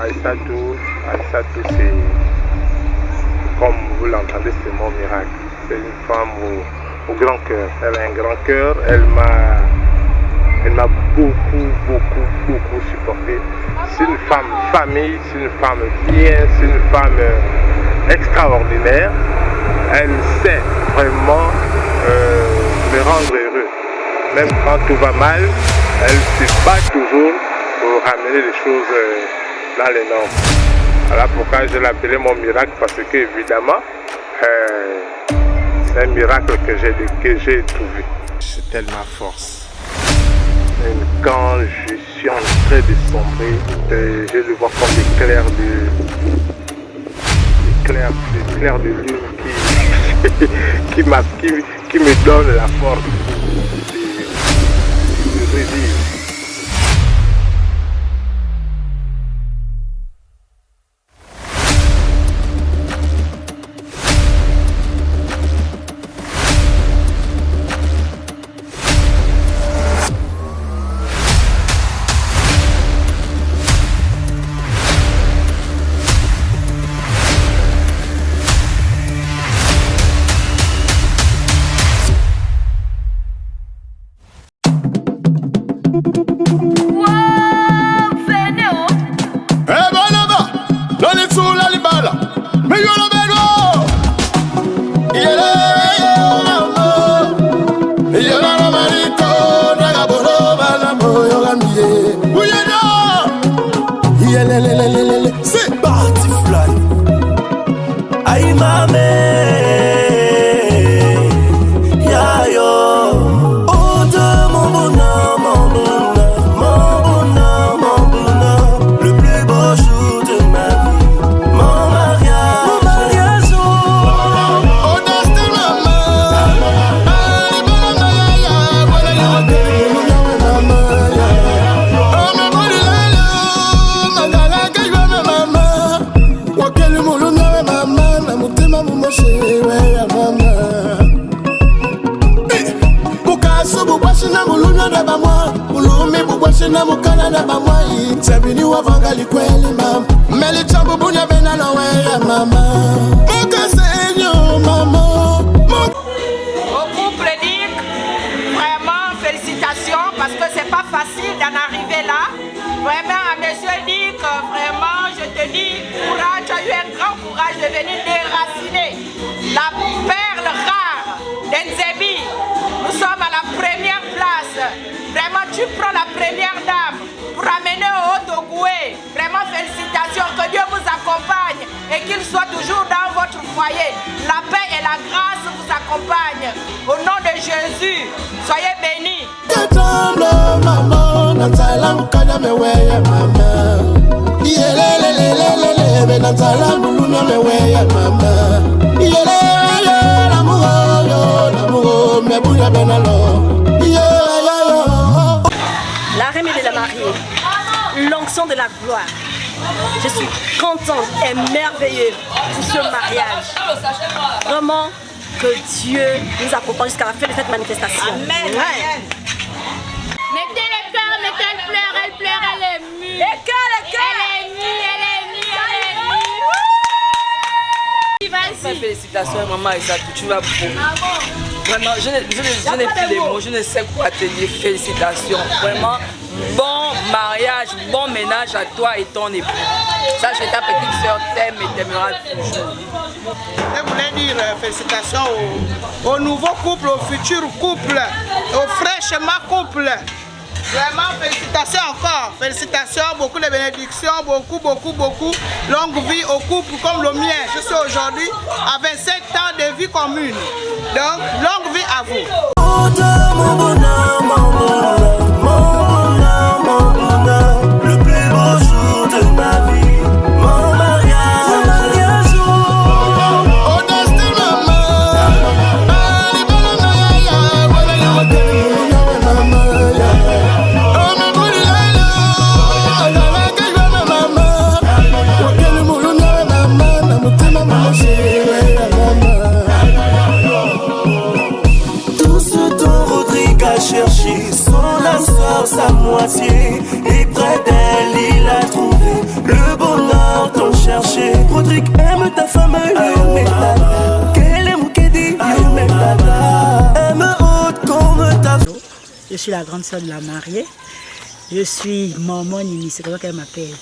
Aïssatou, c'est, comme vous l'entendez, c'est mon miracle. C'est une femme au grand cœur. Elle a un grand cœur. Elle m'a beaucoup supporté. C'est une femme famille, c'est une femme bien, c'est une femme extraordinaire. Elle sait vraiment me rendre heureux. Même quand tout va mal, elle se bat toujours pour ramener les choses dans les normes. Voilà pourquoi je l'appelais mon miracle, parce que évidemment, c'est un miracle que j'ai trouvé. C'était ma force. Quand je suis en train de sombrer, je le vois comme l'éclair de lune qui me donne la force de revivre. C'est parti fly. Aïe mamé, ya yo. Oh de mon bonheur, mon bonheur, mon bonheur, mon bonheur. Le plus beau jour de ma vie, mon mariage, mon mariage. Oh destin maman, allez bonne ya, voilà ya maman ya. Oh me bolila, magala kaiwa mama. Wakeli mulunga we mama, na mutima mumoshe we ya mama. Bukasu bubwashi na mulunga na bamwa, mulumi bubwashi na mukana na bamwa. Sabini wavangali kweli mama, meli chambu bunya bena na we ya mama. Mukasenyo mama. Au couple Dick, vraiment félicitations parce que c'est pas facile d'en arriver là. Vraiment à monsieur Dick, vraiment je te dis courage, tu as eu un grand courage de venir déraciner la perle rare d'Nzebi. Nous sommes à la première place. Vraiment tu prends la première dame pour amener au Haut-Ogoué. Vraiment félicitations, que Dieu vous accompagne et qu'il soit toujours dans votre foyer. La paix et la grâce vous accompagnent. Au nom de Jésus, soyez bénis. La reine de la mariée, l'onction de la gloire. Je suis contente et merveilleuse pour ce mariage. Vraiment que Dieu nous accompagne jusqu'à la fin de cette manifestation. Amen. Ouais. Mettez le cœur, mettez le pleur, elle pleure, elle est mue. Les cœurs, les cœurs. Elle est mue, elle est mue, elle est mue. Mes félicitations maman Aïssatou, tu vas beaucoup. Vraiment, je n'ai plus les mots, je ne sais quoi te dire. Félicitations. Vraiment, bon mariage, bon ménage à toi et ton époux. Sache que ta petite soeur t'aime et t'aimera toujours. Je voulais dire félicitations au nouveau couple, au futur couple, au fraîchement couple. Vraiment, félicitations encore. Félicitations, beaucoup de bénédictions, beaucoup. Longue vie au couple comme le mien. Je suis aujourd'hui à 27 ans de vie commune. Donc, longue vie à vous. Oh de mon bonheur, mon bonheur, mon bonheur, mon bonheur. Le plus beau jour de ma vie, mon mariage, mon mariage. Oh destin maman, allez bonne ya, voilà ya maman ya. Oh me bolila, magala kaiwa mama. Wakeli mulunga we mama, na mutima mumoshe we ya mama. Tout ce dont Rodrigue a cherché, son âme sort sa moitié. Et près d'elle, il a trouvé le t'ont cherché. Rodrigue aime ta femme, you me tata. Quel est mon kédi, you me tata. Aime haute comme ta. Je suis la grande sœur de la mariée. Je suis maman Nini, c'est comme ça qu'elle m'appelle.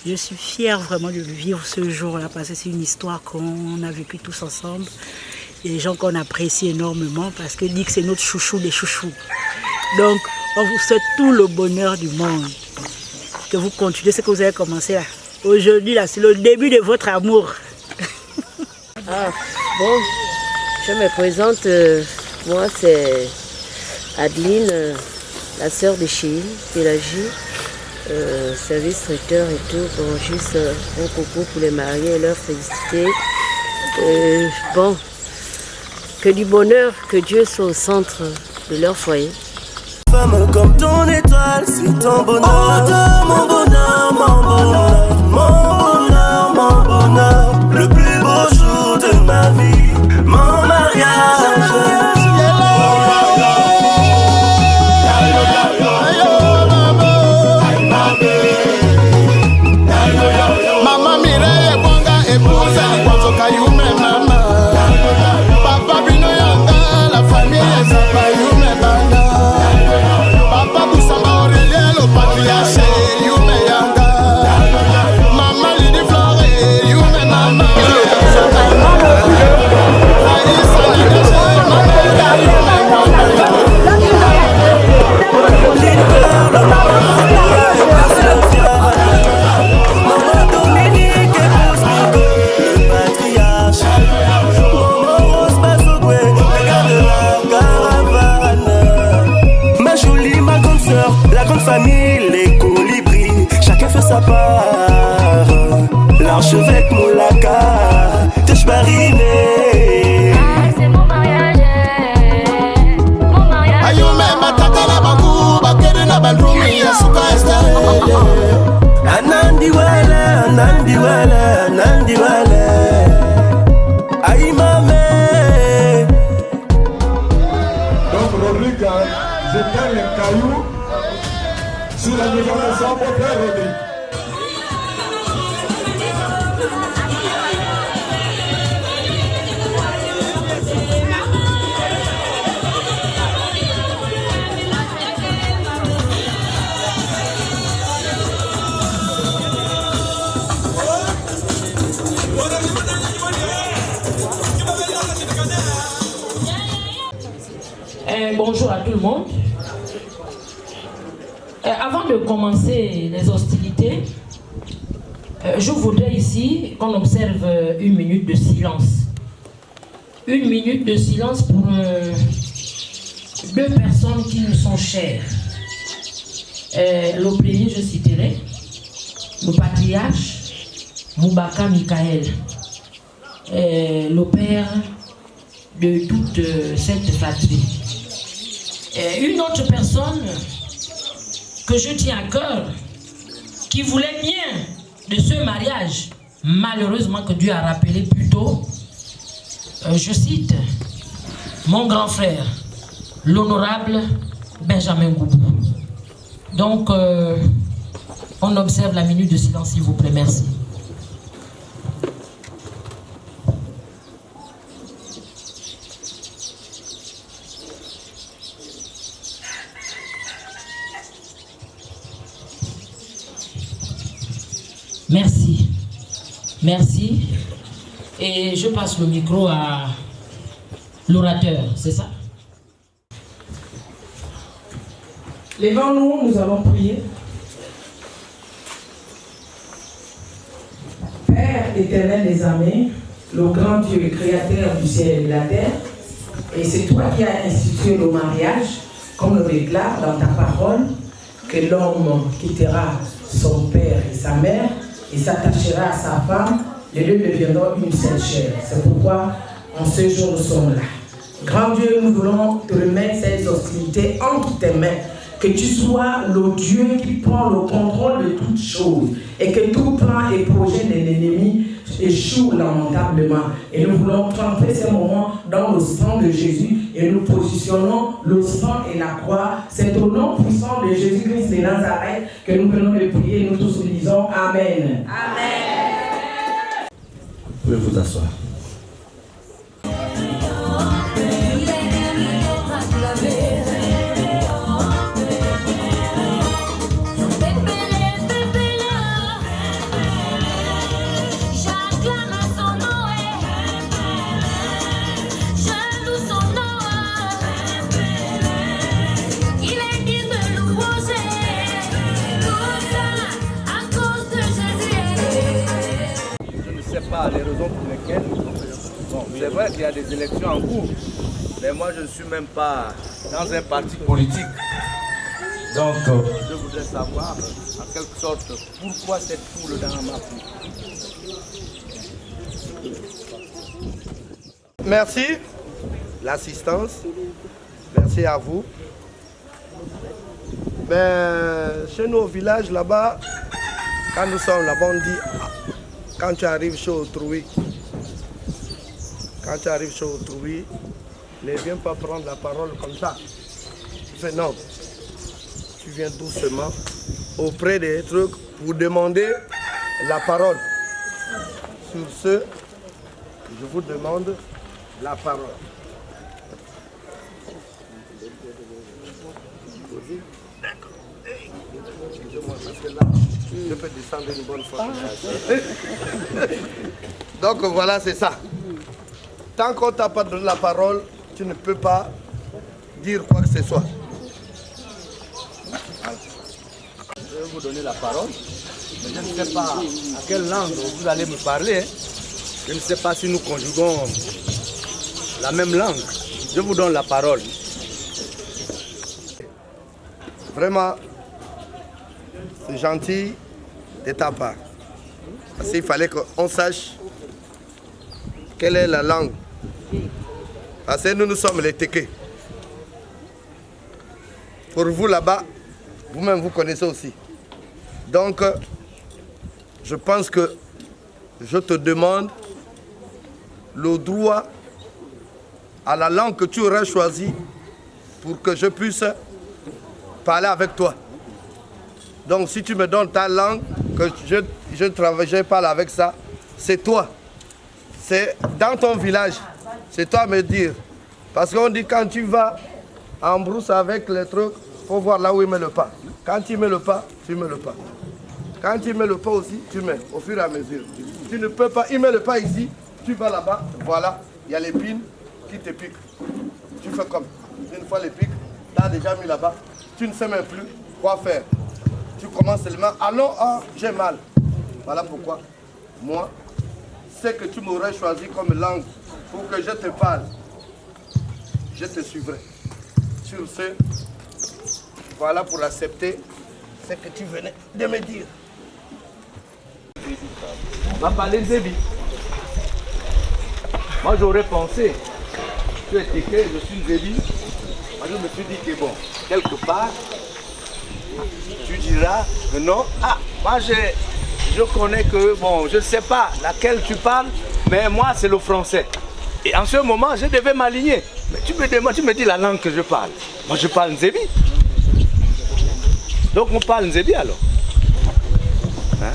Je suis fière vraiment de vivre ce jour-là parce que c'est une histoire qu'on a vécue tous ensemble. Il y a des gens qu'on apprécie énormément parce que dit que c'est notre chouchou des chouchous. Donc, on vous souhaite tout le bonheur du monde. Que vous continuez ce que vous avez commencé là. Aujourd'hui, là, c'est le début de votre amour. Ah, bon, je me présente. Moi, c'est Adeline, la sœur de Chine, Pélagie, service traiteur et tout. Bon, juste un coucou pour les mariés et leur féliciter. Bon, que du bonheur, que Dieu soit au centre de leur foyer. Femme comme ton étoile, c'est ton bonheur. Oh, mon bonheur, mon bonheur, mon bonheur, mon bonheur. Le plus beau jour de ma vie, mon mariage. Maman Mireille Bonga épouse Kwanzoka Yume Mama. Papa Bino Yanga, la famille Zamba Yume Banga. Papa Boussamba Aurélien, le patriarche Yume Yanga. Maman Lydie Flore Yume Mama. Famille, les colibris, chacun fait sa part. L'archevêque Moulaka, Teshbariné. C'est mon mariage, mon mariage. Ayume mataka na bangu, bakere na bandrumi, asuka estare. Anandi wala, Anandi wala, Anandi wala. Aïe mamé. Donc Rodrigue, j'étais le caillou sur la maison de son frère Rodrigue. Bonjour à tout le monde. Avant de commencer les hostilités, je voudrais ici qu'on observe une minute de silence. Une minute de silence pour deux personnes qui nous sont chères. Le premier, je citerai, le patriarche Moubaka Michael, le père de toute cette fratrie. Une autre personne que je tiens à cœur, qui voulait bien de ce mariage, malheureusement que Dieu a rappelé plus tôt, je cite mon grand frère, l'honorable Benjamin Goubou. Donc, on observe la minute de silence, s'il vous plaît, merci. Merci. Merci. Et je passe le micro à l'orateur, c'est ça? Levons-nous, nous allons prier. Père éternel des armées, le grand Dieu créateur du ciel et de la terre, et c'est toi qui as institué le mariage, comme le déclare dans ta parole, que l'homme quittera son père et sa mère, et s'attachera à sa femme, les deux deviendront une seule chair. C'est pourquoi, en ce jour, nous sommes là. Grand Dieu, nous voulons te remettre ces hostilités entre tes mains. Que tu sois le Dieu qui prend le contrôle de toutes choses. Et que tout plan et projet de l'ennemi échoue lamentablement. Et nous voulons tremper ces moments dans le sang de Jésus. Et nous positionnons le sang et la croix. C'est au nom puissant de Jésus-Christ de Nazareth que nous venons de prier. Et nous tous nous disons Amen. Amen. pouvez vous asseoir. Les raisons pour lesquelles, bon, c'est vrai qu'il y a des élections en cours, mais moi je ne suis même pas dans un parti politique. Donc je voudrais savoir en quelque sorte pourquoi cette foule dans ma foule. Merci, l'assistance. Merci à vous. Ben, chez nous au village là-bas, quand nous sommes là-bas, on dit quand tu arrives chez autrui, ne viens pas prendre la parole comme ça. Tu fais non. Tu viens doucement auprès des trucs pour demander la parole. Sur ce, je vous demande la parole. Je peux descendre une bonne fois. Donc voilà, c'est ça. Tant qu'on t'a pas donné la parole, tu ne peux pas dire quoi que ce soit. Je vais vous donner la parole, mais je ne sais pas à quelle langue vous allez me parler. Je ne sais pas si nous conjuguons la même langue. Je vous donne la parole. Vraiment, c'est gentil de ta part. Parce qu'il fallait qu'on sache quelle est la langue. Parce que nous sommes les Téké. Pour vous là-bas, vous-même vous connaissez aussi. Donc, je pense que je te demande le droit à la langue que tu auras choisie pour que je puisse parler avec toi. Donc si tu me donnes ta langue, que je parle avec ça, c'est toi. C'est dans ton village. C'est toi à me dire. Parce qu'on dit quand tu vas en brousse avec les trucs, il faut voir là où il met le pas. Quand tu mets le pas, tu mets le pas. Quand tu mets le pas aussi, tu mets au fur et à mesure. Tu ne peux pas, il met le pas ici, tu vas là-bas, voilà, il y a l'épine qui te pique. Tu fais comme, une fois l'épine, tu as déjà mis là-bas, tu ne sais même plus quoi faire. Tu commences seulement, allons, ah, j'ai mal. Voilà pourquoi, moi, c'est que tu m'aurais choisi comme langue pour que je te parle. Je te suivrai. Sur ce, voilà pour accepter ce que tu venais de me dire. On va parler de Zébi. Moi j'aurais pensé, tu es Téké, je suis Zébi. Moi je me suis dit que bon, quelque part, tu diras que non. Ah, moi je connais que, bon, je ne sais pas laquelle tu parles, mais moi c'est le français. Et en ce moment, je devais m'aligner. Mais tu me dis la langue que je parle. Moi je parle Nzébi. Donc on parle Nzébi alors. Hein?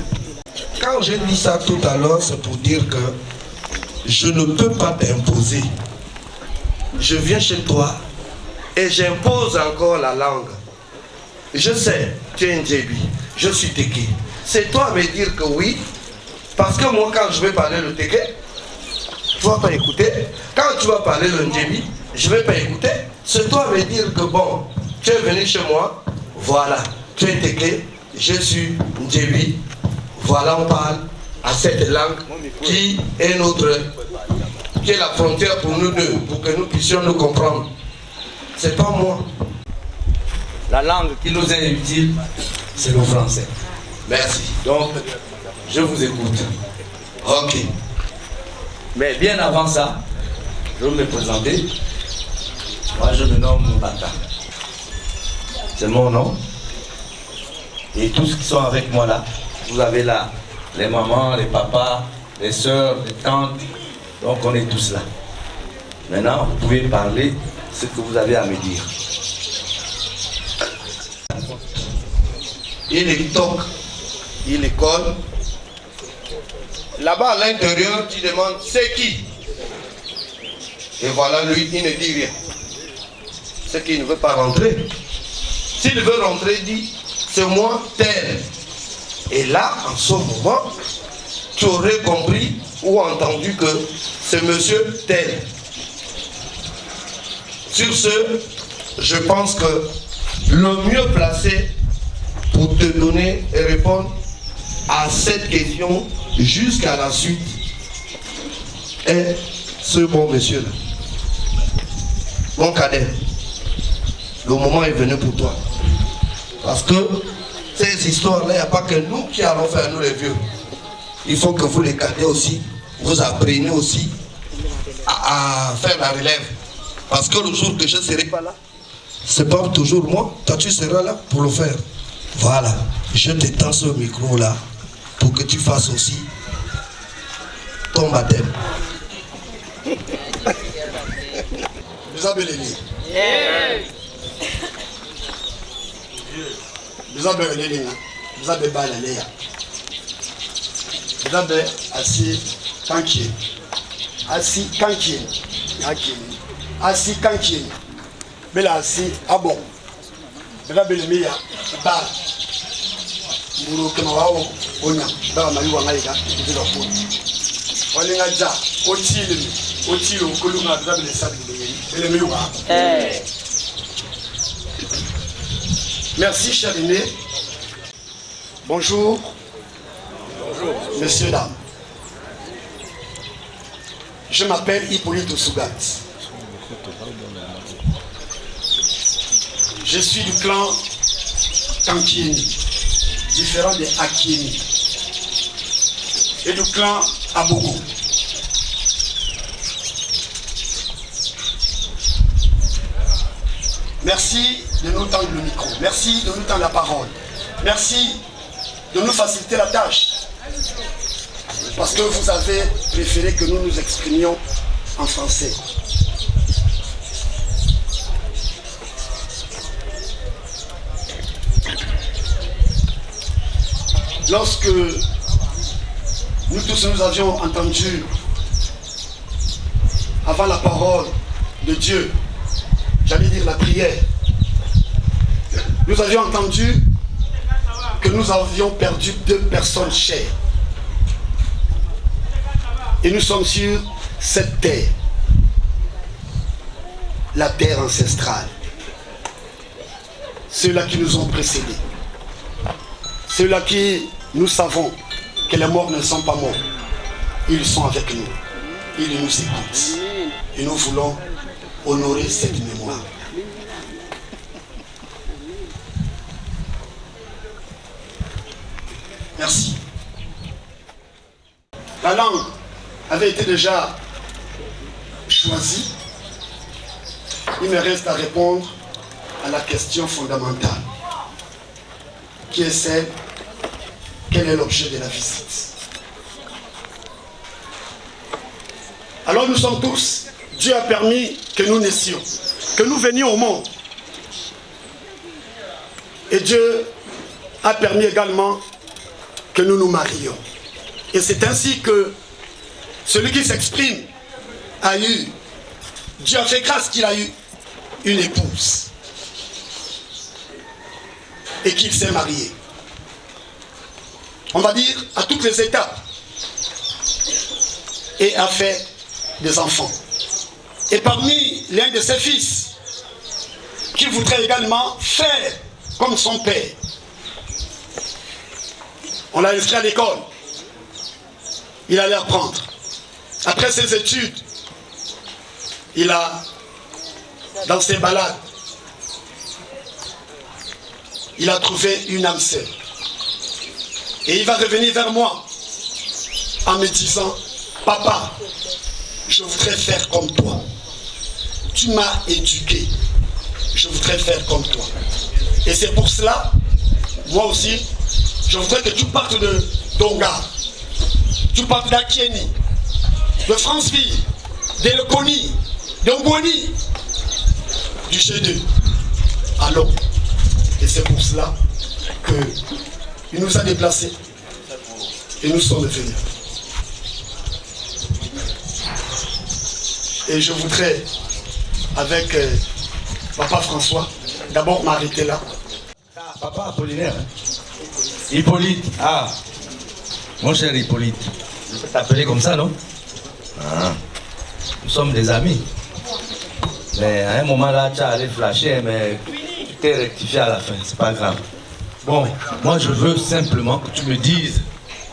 Quand j'ai dit ça tout à l'heure, c'est pour dire que je ne peux pas t'imposer. Je viens chez toi et j'impose encore la langue. Je sais, tu es Ndjebi, je suis Téké. C'est toi à me dire que oui, parce que moi quand je vais parler le Téké, tu ne vas pas écouter. Quand tu vas parler le Ndjebi, je ne vais pas écouter. C'est toi à me dire que bon, tu es venu chez moi, voilà, tu es Téké, je suis Ndjebi. Voilà, on parle à cette langue qui est qui est la frontière pour nous deux, pour que nous puissions nous comprendre. C'est pas moi. La langue qui nous est utile, c'est le français. Merci. Donc, je vous écoute. Ok. Mais bien avant ça, je vais me présenter. Moi, je me nomme Moubaka. C'est mon nom. Et tous qui sont avec moi là, vous avez là les mamans, les papas, les soeurs, les tantes. Donc on est tous là. Maintenant, vous pouvez parler ce que vous avez à me dire. Il est toc, il est colle. Là-bas à l'intérieur, tu demandes c'est qui? Et voilà, lui, il ne dit rien. C'est qu'il ne veut pas rentrer. S'il veut rentrer, il dit c'est moi tel. Et là, en ce moment, tu aurais compris ou entendu que c'est monsieur tel. Sur ce, je pense que le mieux placé pour te donner et répondre à cette question jusqu'à la suite est ce bon monsieur-là. Mon cadet, le moment est venu pour toi. Parce que ces histoires-là, il n'y a pas que nous qui allons faire, nous les vieux. Il faut que vous les cadets aussi, vous appreniez aussi à faire la relève. Parce que le jour que je ne serai pas là, c'est pas toujours moi, toi tu seras là pour le faire. Voilà, je te tends ce micro-là pour que tu fasses aussi ton baptême. Vous avez les lignes. Vous avez les lignes. Vous avez balayé. Vous avez assis tranquille. Assis tranquille. Assis tranquille. Mais là, assis à bon. Vous avez les meilleurs. Bah. Vous avez les merci, cher aîné. Bonjour. Bonjour. Messieurs, dames. Je m'appelle Hippolyte Sougat. Je suis du clan Kankieni, différent des Akieni, et du clan Abogo. Merci de nous tendre le micro. Merci de nous tendre la parole. Merci de nous faciliter la tâche. Parce que vous avez préféré que nous nous exprimions en français. Lorsque nous tous nous avions entendu avant la parole de Dieu, j'allais dire la prière, nous avions entendu que nous avions perdu 2 personnes chères. Et nous sommes sur cette terre, la terre ancestrale. Ceux-là qui nous ont précédés, ceux-là qui, nous savons que les morts ne sont pas morts, ils sont avec nous, ils nous écoutent. Et nous voulons honorer cette mémoire. Merci. La langue avait été déjà choisie. Il me reste à répondre à la question fondamentale, qui est celle: quel est l'objet de la visite? Alors nous sommes tous, Dieu a permis que nous naissions, que nous venions au monde. Et Dieu a permis également que nous nous marions. Et c'est ainsi que celui qui s'exprime a eu, Dieu a fait grâce qu'il a eu une épouse et qu'il s'est marié. On va dire à toutes les étapes, et a fait des enfants. Et parmi l'un de ses fils, qu'il voudrait également faire comme son père, on l'a inscrit à l'école. Il allait apprendre. Après ses études, il a, dans ses balades, il a trouvé une âme sœur. Et il va revenir vers moi en me disant: papa, je voudrais faire comme toi. Tu m'as éduqué. Je voudrais faire comme toi. Et c'est pour cela, moi aussi, je voudrais que tu partes de Donga, tu partes d'Akieni, de Franceville, de Lekoni, de Ngoni, du G2. Allons. Et c'est pour cela qu'il nous a déplacés et nous sommes venus. Et je voudrais, avec Papa François, d'abord m'arrêter là. Papa Apollinaire. Hippolyte. Ah, mon cher Hippolyte. Je peux t'appeler comme ça, non? Ah. Nous sommes des amis. Mais à un moment là, tu as allé flasher, mais tu t'es rectifié à la fin, c'est pas grave. Bon, moi je veux simplement que tu me dises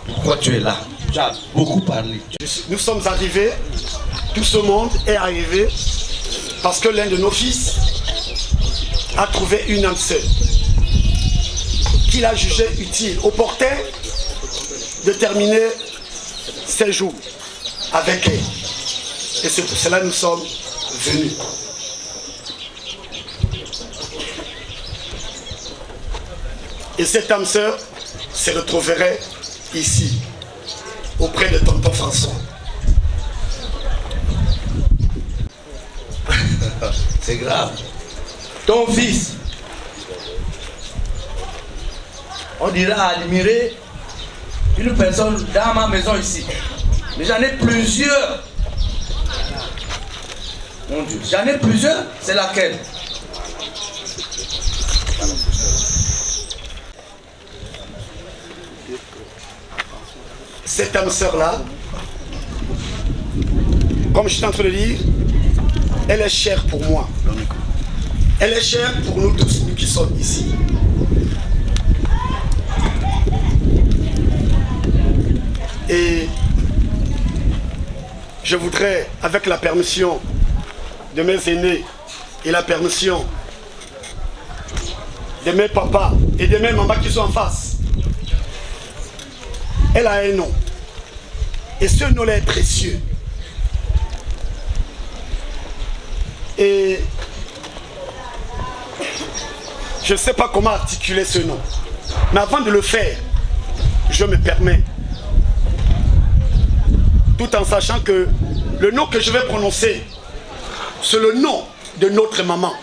pourquoi tu es là. Tu as beaucoup parlé. Nous sommes arrivés, tout ce monde est arrivé parce que l'un de nos fils a trouvé une âme sœur qu'il a jugé utile, opportun de terminer ses jours avec elle. Et c'est pour cela que nous sommes venus. Et cette âme sœur se retrouverait ici, auprès de tonton François. C'est grave. Ton fils, on dirait admirer une personne dans ma maison ici. Mais j'en ai plusieurs. Mon Dieu, j'en ai plusieurs, c'est laquelle? Cette âme sœur-là, comme je suis en train de dire, elle est chère pour moi. Elle est chère pour nous tous, nous qui sommes ici. Et je voudrais, avec la permission de mes aînés et la permission de mes papas et de mes mamans qui sont en face, elle a un nom. Et ce nom-là est précieux. Et je ne sais pas comment articuler ce nom. Mais avant de le faire, je me permets, tout en sachant que le nom que je vais prononcer, c'est le nom de notre maman.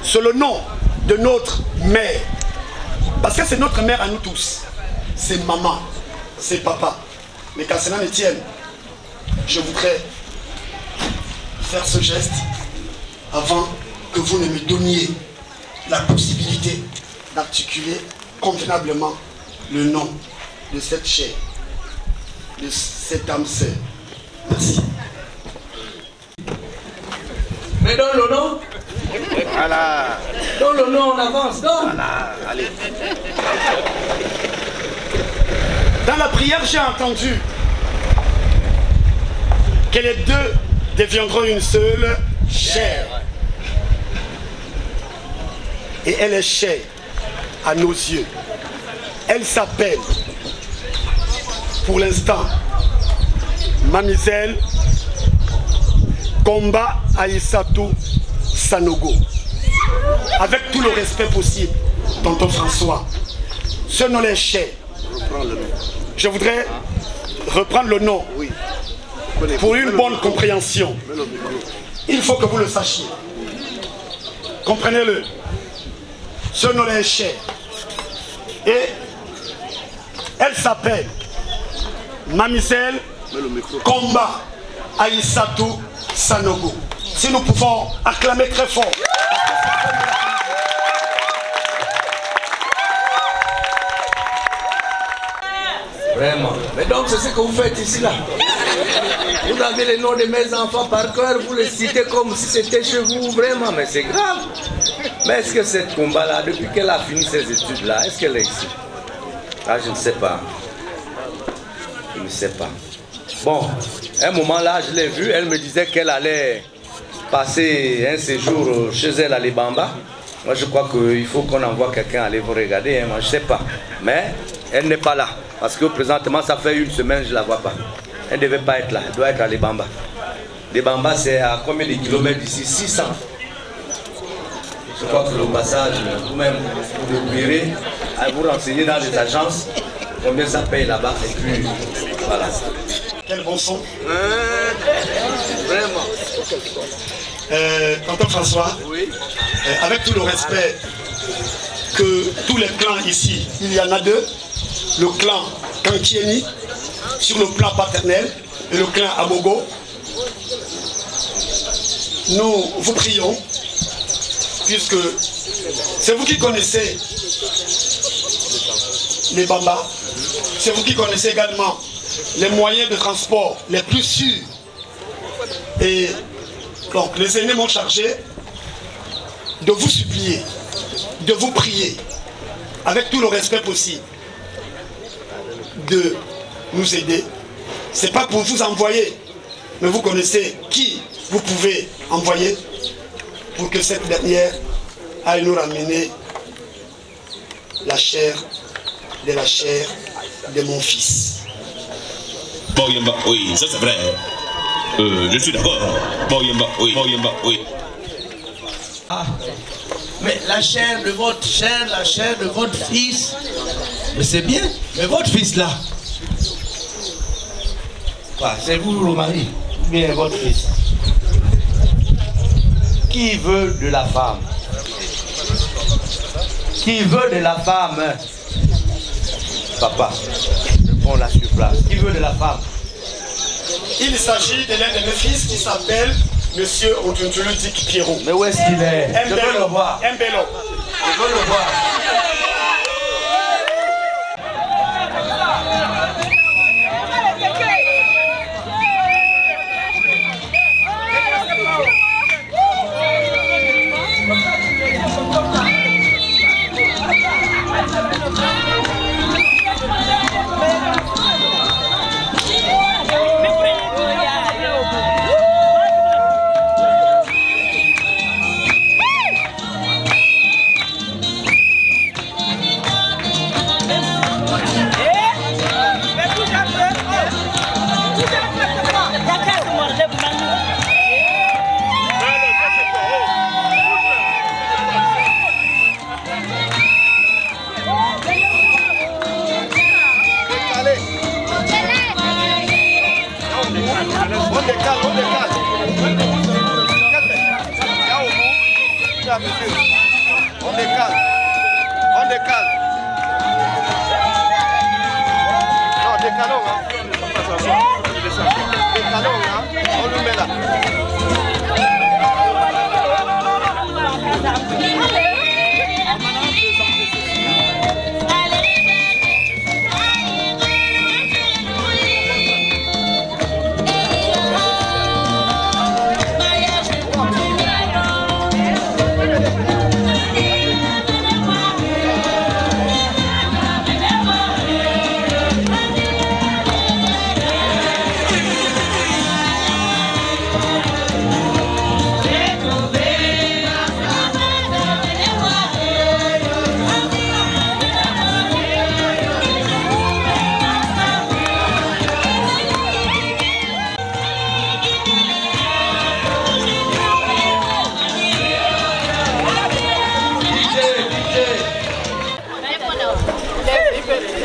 C'est le nom de notre mère. Parce que c'est notre mère à nous tous. C'est maman, c'est papa. Mais qu'à cela ne tienne, je voudrais faire ce geste avant que vous ne me donniez la possibilité d'articuler convenablement le nom de cette chair, de cette âme sœur. Merci. Mais donne le nom. Voilà. Donne le nom, on avance. Donne. Voilà, allez. Dans la prière, j'ai entendu que les deux deviendront une seule chair. Et elle est chère à nos yeux. Elle s'appelle, pour l'instant, Mamizelle Komba Aïssatou Sanogo. Avec tout le respect possible, tonton François, ce nom est cher. Je voudrais reprendre le nom pour une bonne compréhension. Il faut que vous le sachiez. Comprenez-le. Ce nom est cher. Et elle s'appelle Mamizelle Komba Aïssatou Sanogo. Si nous pouvons acclamer très fort. Vraiment. Mais donc c'est ce que vous faites ici là. Vous avez les noms de mes enfants par cœur, vous les citez comme si c'était chez vous, vraiment, mais c'est grave. Mais est-ce que cette combat là, depuis qu'elle a fini ses études là, est-ce qu'elle est ici? Ah, je ne sais pas. Je ne sais pas. Bon, un moment là, je l'ai vue, elle me disait qu'elle allait passer un séjour chez elle à Libamba. Moi je crois qu'il faut qu'on envoie quelqu'un aller vous regarder, hein. Moi je ne sais pas. Mais elle n'est pas là. Parce que présentement ça fait une semaine, je ne la vois pas. Elle ne devait pas être là, elle doit être à Libamba. Libamba c'est à combien de kilomètres d'ici? 600. Je crois que le passage, vous-même, vous le verrez, à vous renseigner dans les agences, combien ça paye là-bas, et puis voilà. Quel bon son. Vraiment. Tonton François, avec tout le respect que tous les clans ici, il y en a deux, le clan Kankieni sur le plan paternel et le clan Abogo. nous vous prions, puisque c'est vous qui connaissez les bambas, c'est vous qui connaissez également les moyens de transport les plus sûrs. Et donc les aînés m'ont chargé de vous supplier, de vous prier, avec tout le respect possible, de nous aider. C'est pas pour vous envoyer, mais vous connaissez qui vous pouvez envoyer pour que cette dernière aille nous ramener la chair de mon fils. Boyamba, oui, ça c'est vrai. Je suis d'accord. Boyamba, oui, oui. Ah, mais la chair de votre fils, mais c'est bien. Mais votre fils là, c'est vous le mari, bien votre fils. Qui veut de la femme? Qui veut de la femme? Papa, je prends la sur place. Qui veut de la femme? Il s'agit de l'un de mes fils qui s'appelle Monsieur Otuntulu Dick Pierrot. Mais où est-ce qu'il est? Je veux le voir. Mbelo. Je veux le voir.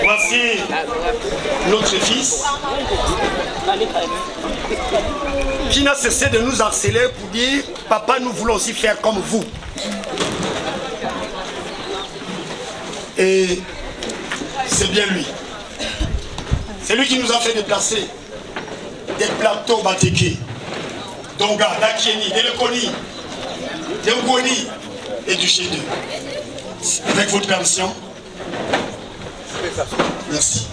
Voici notre fils qui n'a cessé de nous harceler pour dire « Papa, nous voulons aussi faire comme vous ». Et c'est bien lui. C'est lui qui nous a fait déplacer des plateaux Bateke, Donga, d'Akieni, d'Elekoni, d'Engoni et du G2. Avec votre permission. Merci.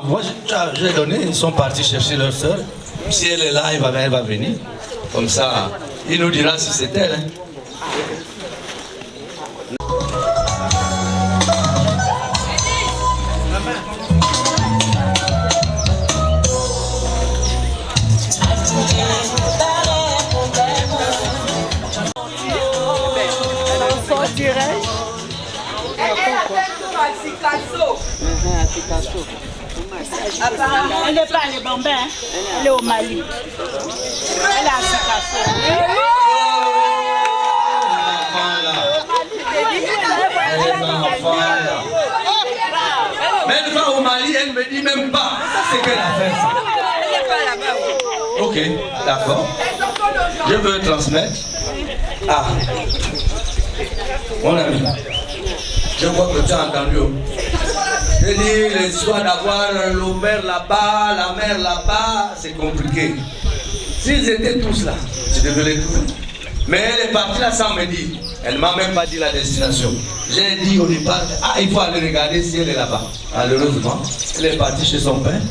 Moi, j'ai donné, ils sont partis chercher leur soeur. Si elle est là, elle va venir. Comme ça, il nous dira si c'est elle. Hein. Elle n'est pas à Bambin, hein? Elle est au Mali. Elle est à Sikasso. Mais elle va au Mali, elle ne me dit même pas ce qu'elle a fait. Elle n'est pas là-bas. Ok, d'accord. Je veux transmettre. Ah, mon ami, je crois que tu as entendu. Je dis, l'histoire d'avoir le père là-bas, la mère là-bas, c'est compliqué. S'ils étaient tous là, je devais les trouver. Mais elle est partie là sans me dire. Elle ne m'a même pas dit la destination. J'ai dit au départ, ah, il faut aller regarder si elle est là-bas. Malheureusement, elle est partie chez son père.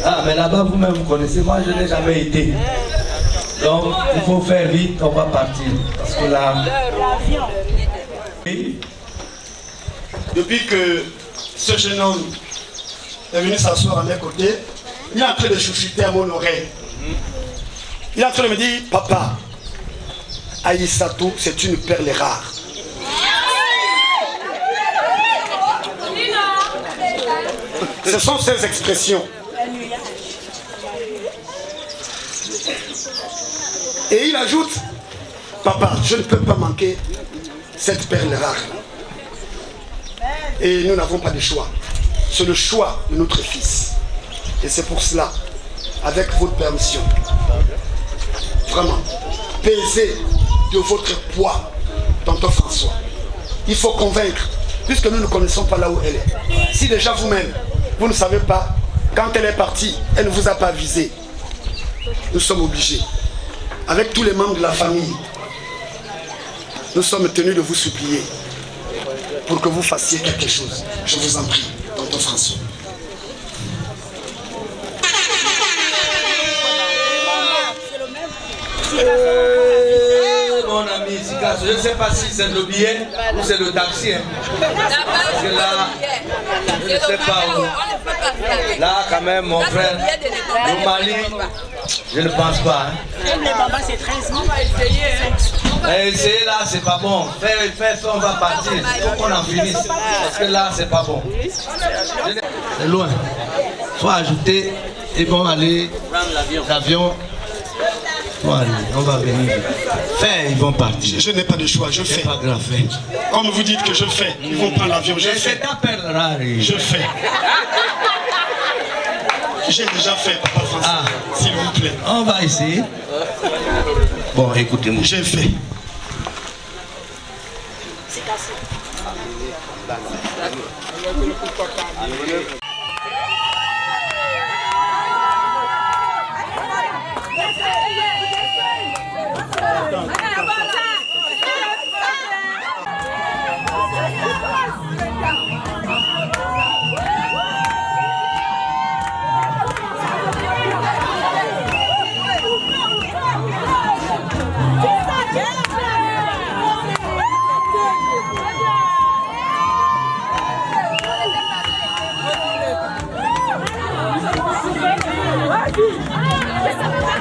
Ah, mais là-bas, vous-même, vous connaissez, moi, je n'ai jamais été. Donc, il faut faire vite, on va partir. Parce que là... Depuis que ce jeune homme est venu s'asseoir à mes côtés, il est en train de chuchoter à mon oreille. Il est en train de me dire, papa, Aïssatou, c'est une perle rare. Ce sont ces expressions. Et il ajoute, papa, je ne peux pas manquer cette perle rare. Et nous n'avons pas de choix. C'est le choix de notre fils. Et c'est pour cela, avec votre permission, vraiment, pesez de votre poids, tonton François. Il faut convaincre, puisque nous ne connaissons pas là où elle est. Si déjà vous-même, vous ne savez pas, quand elle est partie, elle ne vous a pas avisé. Nous sommes obligés, avec tous les membres de la famille, nous sommes tenus de vous supplier pour que vous fassiez quelque chose. Je vous en prie, tonton François. Mon ami Sikasso, je ne sais pas si c'est le billet ou c'est le taxi. Hein. Parce que là, je ne sais pas où. Là, quand même, mon frère, au Mali, je ne pense pas. Hein. Même les mamans, c'est 13 000. On va essayer. Mais essayer là, c'est pas bon. Faire, on va partir. Il faut qu'on en finisse. Parce que là, c'est pas bon. C'est loin. Faut ajouter. Ils vont aller. L'avion. On va venir. Faire, ils vont partir. Je n'ai pas de choix, je fais. C'est pas grave. Comme vous dites que je fais, ils vont prendre l'avion, je fais. C'est ta perle rare. Je fais. J'ai déjà fait, papa François. S'il vous plaît. On va essayer. Bon, écoutez-moi. J'ai fait. C'est cassé.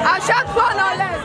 À chaque fois, on enlève.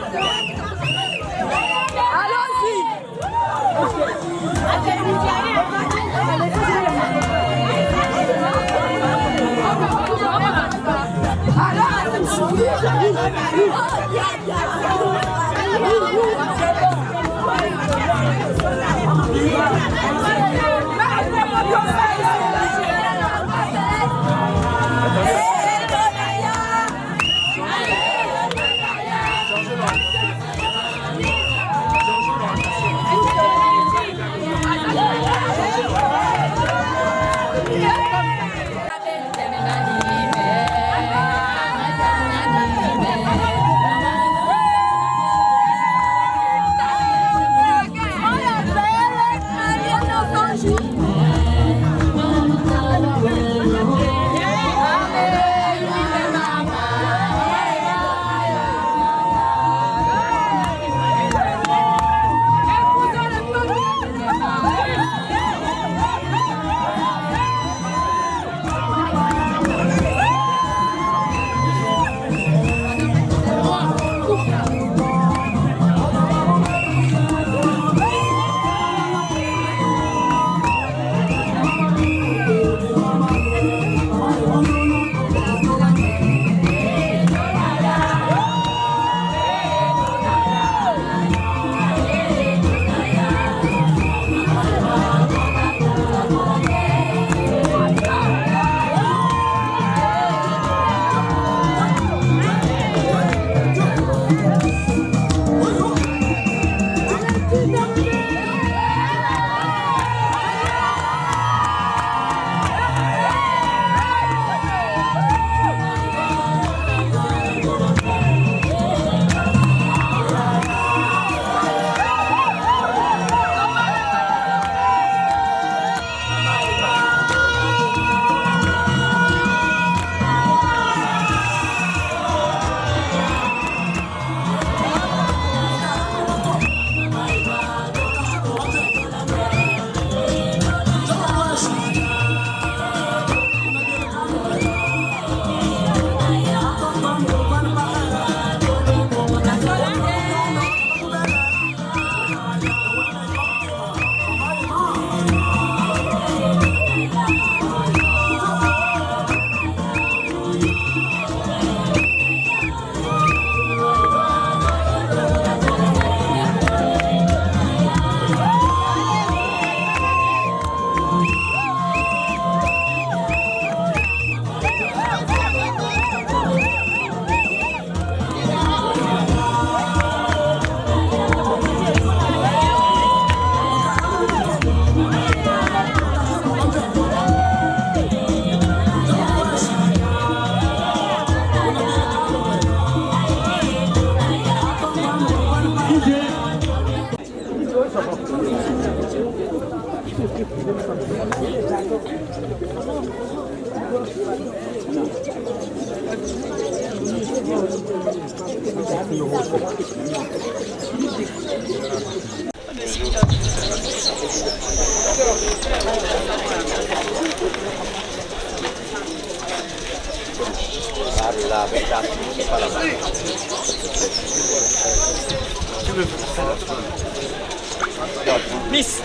Miss.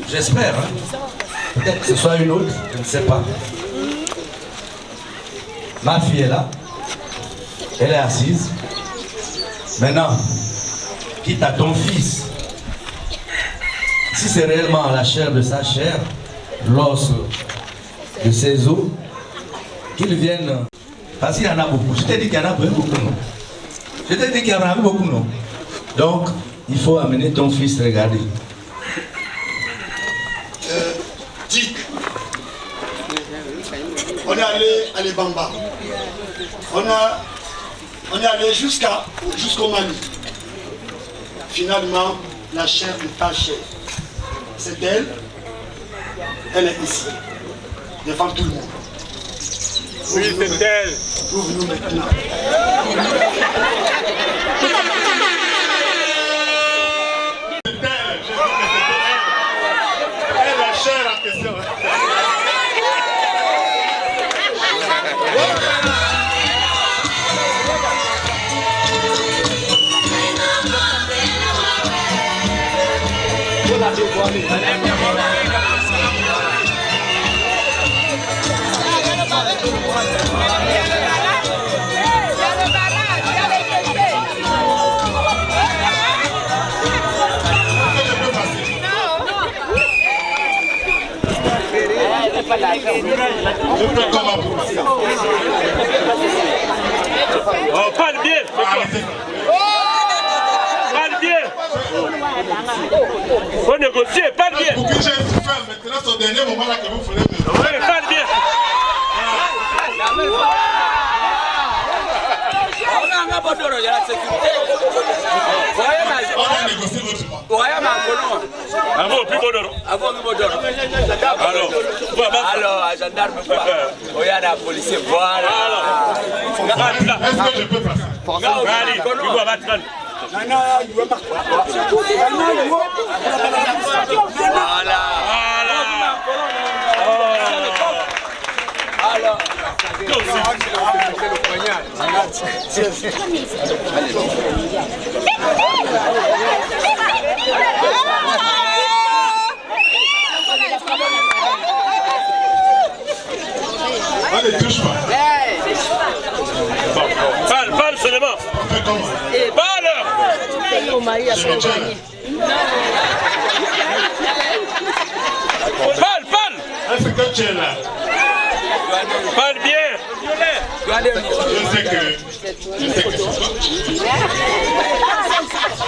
J'espère, hein. Peut-être que ce soit une autre, je ne sais pas. Ma fille est là. Elle est assise. Maintenant, quitte à ton fils. Si c'est réellement la chair de sa chair, l'os de ses os, qu'il vienne. Parce qu'il y en a beaucoup. Je t'ai dit qu'il y en a beaucoup, non? Je t'ai dit qu'il y en a beaucoup, non? Donc, il faut amener ton fils, regarder. Dick, on est allé à l'Ebamba. On est allé jusqu'au Mali. Finalement, la chair de ta chair, c'est elle. Elle est ici, devant tout le monde. Oui, c'est elle. Ouvre-nous maintenant. Oh, parle bien. Parle bien. Faut négocier, parle bien. Pour que j'ai souffert maintenant, c'est au dernier moment là que vous voulez me... Oui, parle bien. On va négocier votre part. Avant, plus bon. Alors, un gendarme, il y a un policier, voilà. Est-ce que je peux passer? Voilà. Alors, On ne touche pas. Parle seulement. Parle. Parle. Est-ce que tu es là? Parle bien. Je sais que c'est toi.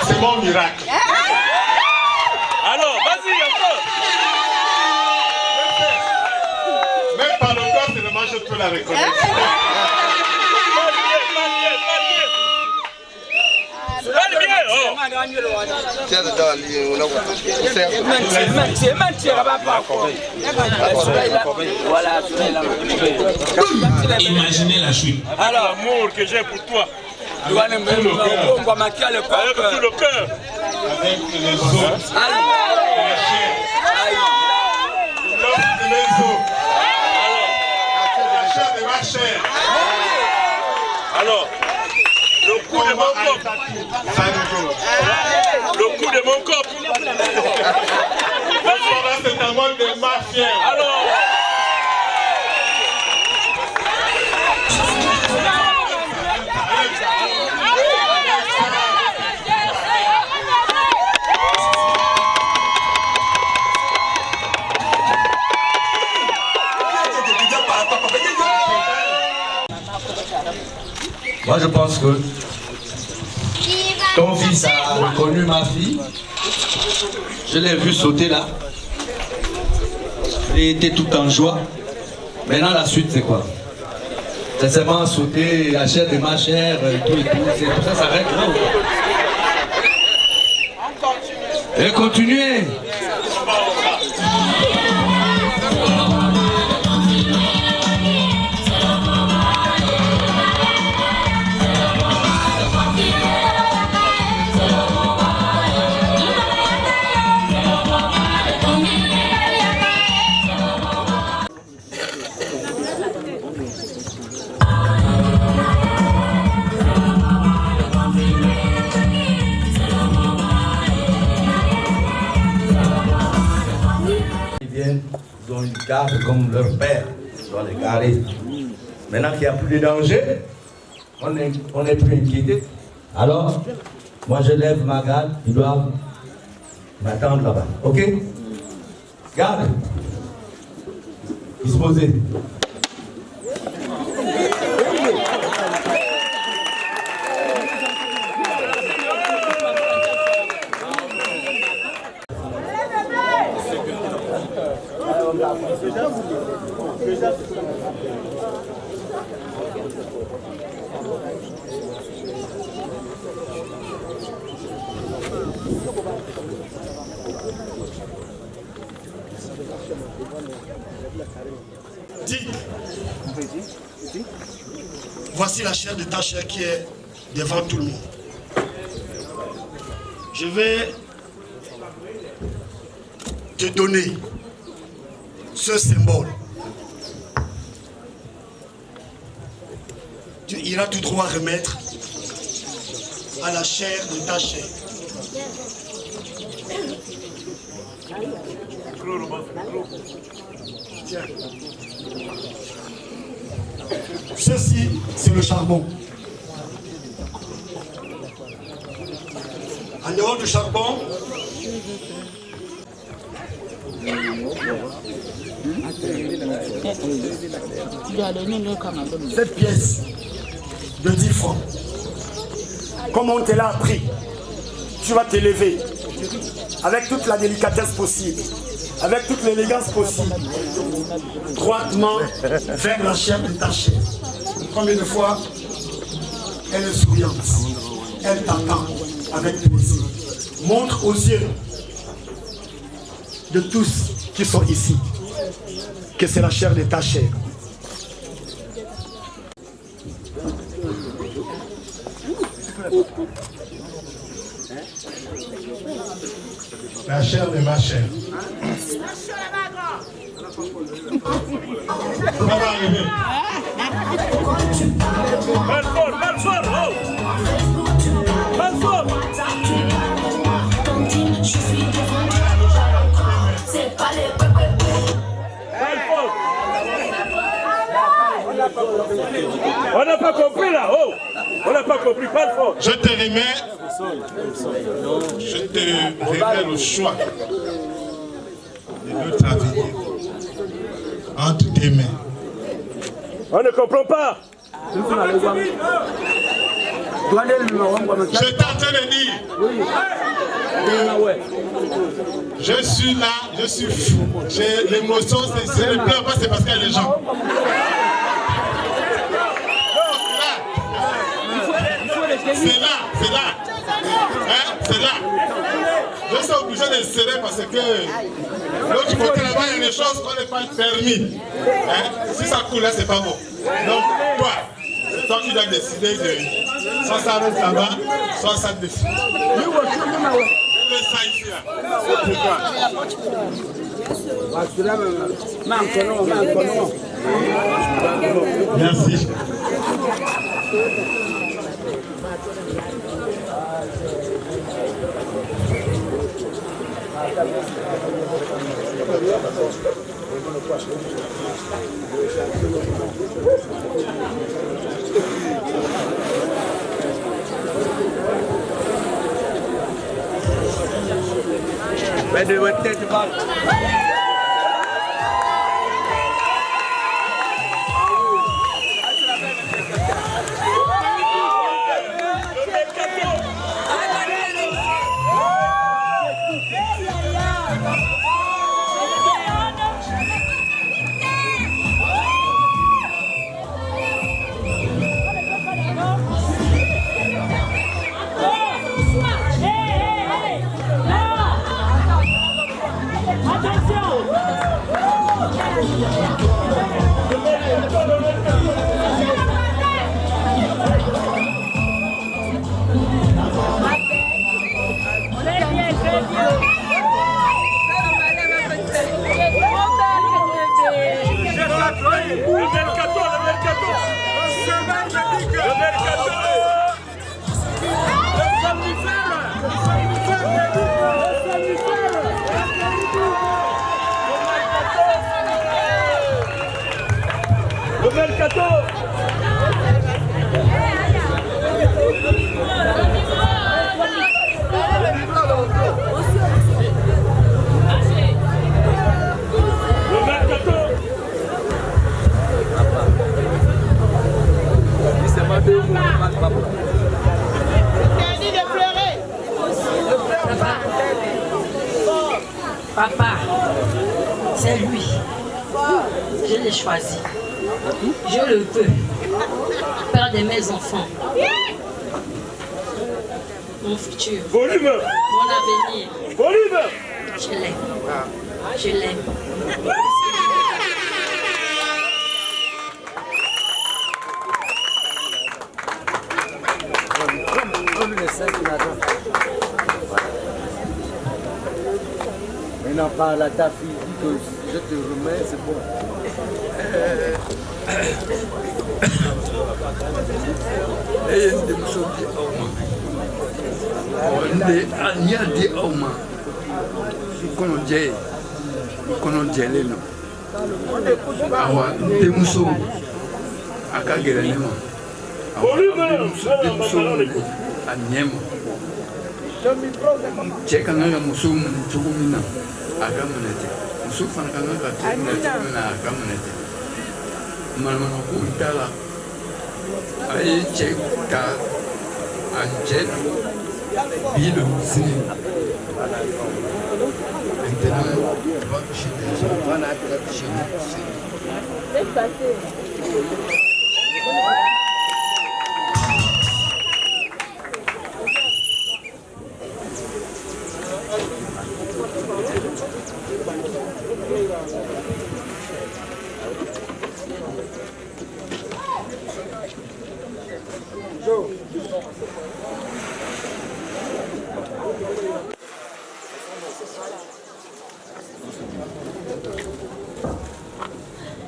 C'est mon miracle. Alors, vas-y encore. Même par le corps seulement, je peux la reconnaître. Imaginez la chute. Alors, l'amour que j'ai pour toi. Avec tout le cœur. Avec les os, la chair, l'os de mes os, la chair de ma chair. Alors, le coup de mon corps. Le coup de mon corps. C'est un mode de mafia. Alors. Moi, je pense que ton fils a reconnu ma fille Je l'ai vu sauter là. Il était tout en joie. Maintenant, la suite, c'est quoi? C'est seulement sauter, la chair de ma chair, et tout. Tout ça s'arrête là. Et continuez. Ils ont une garde comme leur père, ils doivent les garder. Maintenant qu'il n'y a plus de danger, on n'est plus inquiété. Alors, moi je lève ma garde, ils doivent m'attendre là-bas. Ok? Garde. Disposez. Dites, voici la chair de ta chair qui est devant tout le monde. Je vais te donner ce symbole. Tu iras tout droit remettre à la chair de ta chair. Tiens. Ceci, c'est le charbon. En dehors du charbon, cette pièce de 10 francs, comme on te l'a appris, tu vas t'élever avec toute la délicatesse possible, avec toute l'élégance possible, droitement vers la chair de ta chair. Combien de fois elle est souriante, elle t'attend avec plaisir. Montre aux yeux de tous qui sont ici que c'est la chair de ta chair. La chair de ma chair. Ça va arriver. C'est pas les On n'a pas compris là, oh! On n'a pas compris, pas fort. Je te remets le choix de notre avenir entre tes mains. On ne comprend pas. J'étais en train de dire que je suis là, je suis fou. J'ai l'émotion, je ne pleure pas, c'est parce qu'il y a des gens. C'est là, c'est là. Hein, c'est là. Je suis obligé de serrer parce que l'autre côté là-bas, il y a des choses qu'on n'est pas permis. Hein? Si ça coule là, c'est pas bon. Donc, toi, c'est toi qui dois décider de. Soit ça reste là-bas, soit ça décide. Je laisse ça ici là. Merci. Papa, c'est lui. Je l'ai choisi. Je le veux. Père de mes enfants. Mon futur. Mon avenir. Je l'aime. Je l'aime. Maintenant, parle à ta fille, dis que je te remets, c'est bon. Cek kan nga muso cogo min na a ka minɛ ten muso fana kan ka minɛ cogo min na a ka minɛ ten manamana ko t'a la a ye cɛ ta a cɛ bi lo sini maintenant va chez des gens va chez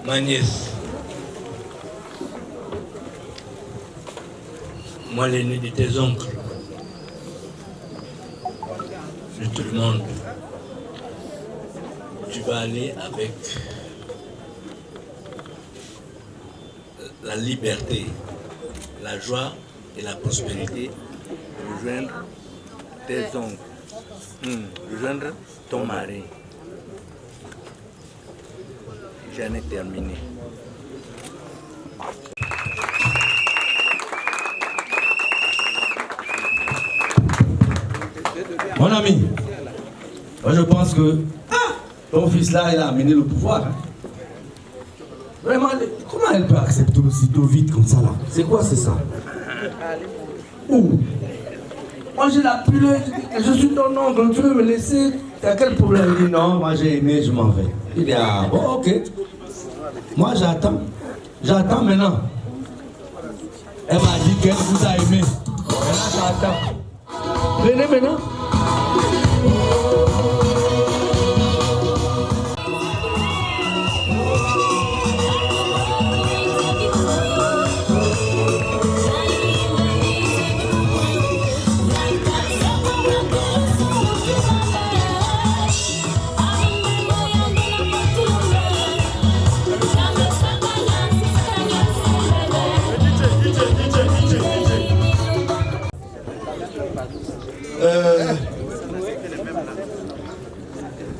Ma nièce, moi l'aîné de tes oncles, je te demande, tu vas aller avec la liberté, la joie et la prospérité rejoindre tes oncles, rejoindre ton mari. J'en ai terminé. Mon ami, moi je pense que ton fils là, il a amené le pouvoir. Hein. Vraiment, comment elle peut accepter aussitôt vite comme ça là? C'est quoi c'est ça? Où? Moi je l'ai appelé, je suis ton oncle, tu veux me laisser? T'as quel problème? Il dit non, moi j'ai aimé, je m'en vais. Il dit ah bon ok. Moi j'attends maintenant. Elle m'a dit qu'elle vous a aimé. Maintenant j'attends. Venez maintenant.